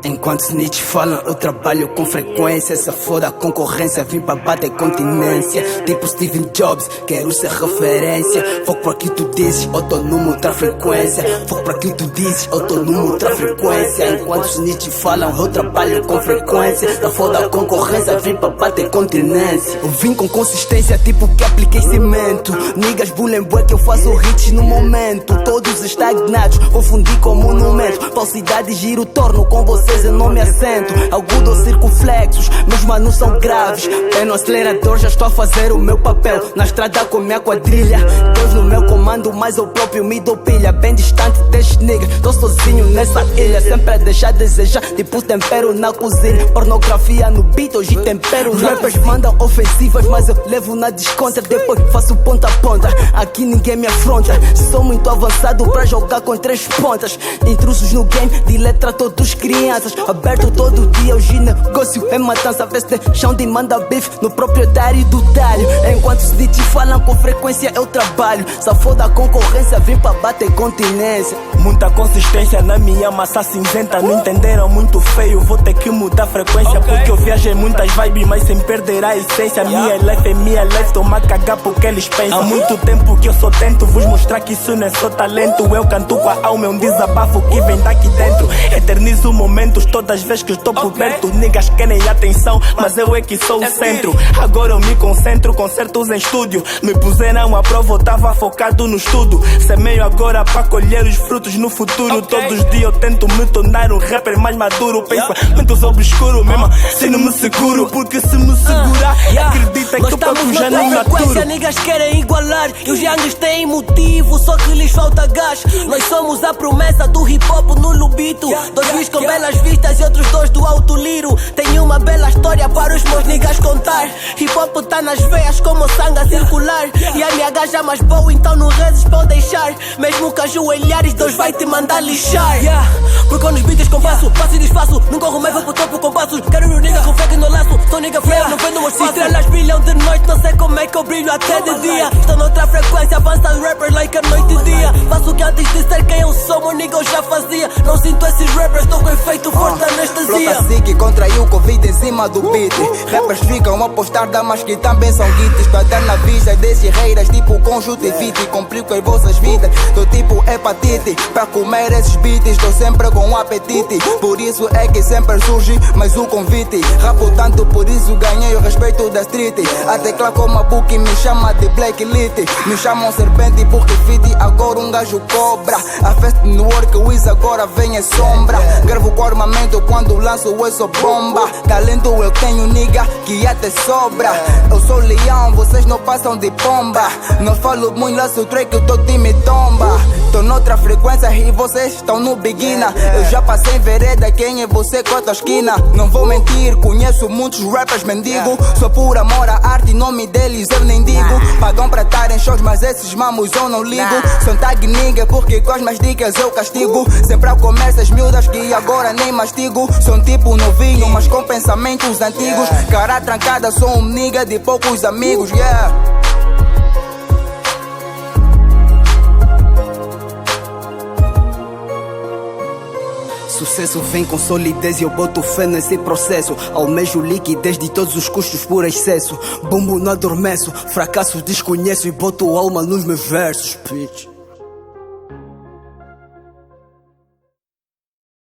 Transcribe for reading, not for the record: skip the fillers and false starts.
Enquanto snitch falam, eu trabalho com frequência. Essa foda a concorrência, vim pra bater continência. Tipo Steve Jobs, quero ser referência. Foco pra aquilo tu dizes, eu tô numa outra frequência. Foco pra aquilo tu dizes, eu tô numa outra frequência. Enquanto snitch falam, eu trabalho com frequência. Da foda a concorrência, vim pra bater continência. Eu vim com consistência, tipo que apliquei cimento. Niggas bullying bué que eu faço hits no momento. Todos estagnados, confundi com monumento. Falsidade giro, torno com vocês eu não me assento. Agudo ou circunflexos, meus manos são graves. Pé no acelerador, já estou a fazer o meu papel. Na estrada com minha quadrilha, Deus no meu comando, mas eu próprio me dou pilha. Bem distante destes niggas, tô sozinho nessa ilha. Sempre a deixar a desejar, tipo tempero na cozinha. Pornografia no beat, hoje tempero. Os rappers mandam ofensivas, mas eu levo na desconta. Depois faço ponta a ponta, aqui ninguém me afronta. Sou muito avançado pra jogar com três pontas. Intrusos no game, de letra todos crianças. Aberto todo dia, hoje negócio é matança. Vê se chão de manda bife no proprietário do talho. Enquanto os snitch falam com frequência eu trabalho. Só foda a concorrência, vim pra bater continência. Muita consistência na minha massa cinzenta. Não entenderam muito feio, vou ter que mudar a frequência. Porque eu viajei muitas vibes, mas sem perder a essência. Minha life é minha life, tô-me a cagar porque eles pensam. Há muito tempo que eu só tento vos mostrar que isso não é só talento. Eu canto com a alma, é um desabafo que vem daqui dentro. Eternizo momentos todas as vezes que estou por perto. Niggas querem atenção, mas eu é que sou o centro. Agora eu me concentro, concertos em estúdio. Me puseram à prova, eu tava focado no estudo. Semeio agora pra colher os frutos no futuro. Todos os dias eu tento me tornar um rapper mais maduro. Pensamento obscuro mesmo, se não me seguro. Porque se me segurar, acredita que eu próprio já não maturo. Niggas querem igualar, e os youngers têm motivo, só que lhes falta gás. Nós somos a promessa do hip hop no lubito. Dois bis com belas vistas e outros dois do alto liro. Tenho uma bela história para os meus niggas contar. Hip hop tá nas veias como sangue a circular. E a minha gaja mais boa, então não rezes pra eu deixar. Mesmo que ajoelhares, Deus vai te mandar lixar. Porque nos beats compasso, faço e desfaço. Não corro mais, vou pro topo com passos. Quero um nigga com fé que não laço. Sou nigga freio, não vendo meus passos. Estrelas brilham de noite, não sei como é que eu brilho até de dia. Estou noutra frequência, avança os rappers like a noite e dia. Faço o que antes de ser quem eu sou, meu nigga eu já fazia. Não sinto esses rappers, estou com efeito forte anestesia. Flota que contraiu Covid em cima do beat. Rappers ficam a postar damas que também são guites. Pra dar na vista desses reiras tipo conjuntivite. Complico as vossas vidas, do tipo hepatite. Pra comer esses beats, tô sempre com apetite. Por isso é que sempre surge mais um convite. Rapo tanto, por isso ganhei o respeito da street. A tecla como a book me chama de Black Elite. Me chamam serpente porque fit agora um gajo cobra. A festa no work, o Wiz agora vem em sombra. Gravo com armamento quando lanço eu sou bomba. Talento eu tenho nigga que até sobra. Eu sou leão, vocês não passam de pomba. Não falo muito, lanço o track, o teu time tomba. Tô noutra frequência e vocês estão no beginner. Eu já passei em vereda, quem é você com a tua esquina? Não vou mentir, conheço muitos rappers mendigo. Só por amor à arte, nome deles eu nem digo. Pagam pra estar em shows, mas esses mamos eu não ligo. São tag nigga porque com as mais dicas eu castigo. Sempre a comer essas miúdas que agora nem mastigo. Sou um tipo novinho, mas com pensamentos antigos. Cara trancada, sou um nigga de poucos amigos, Sucesso vem com solidez e eu boto fé nesse processo. Almejo liquidez de todos os custos por excesso. Bumbo não adormeço, fracasso desconheço e boto alma nos meus versos, bitch.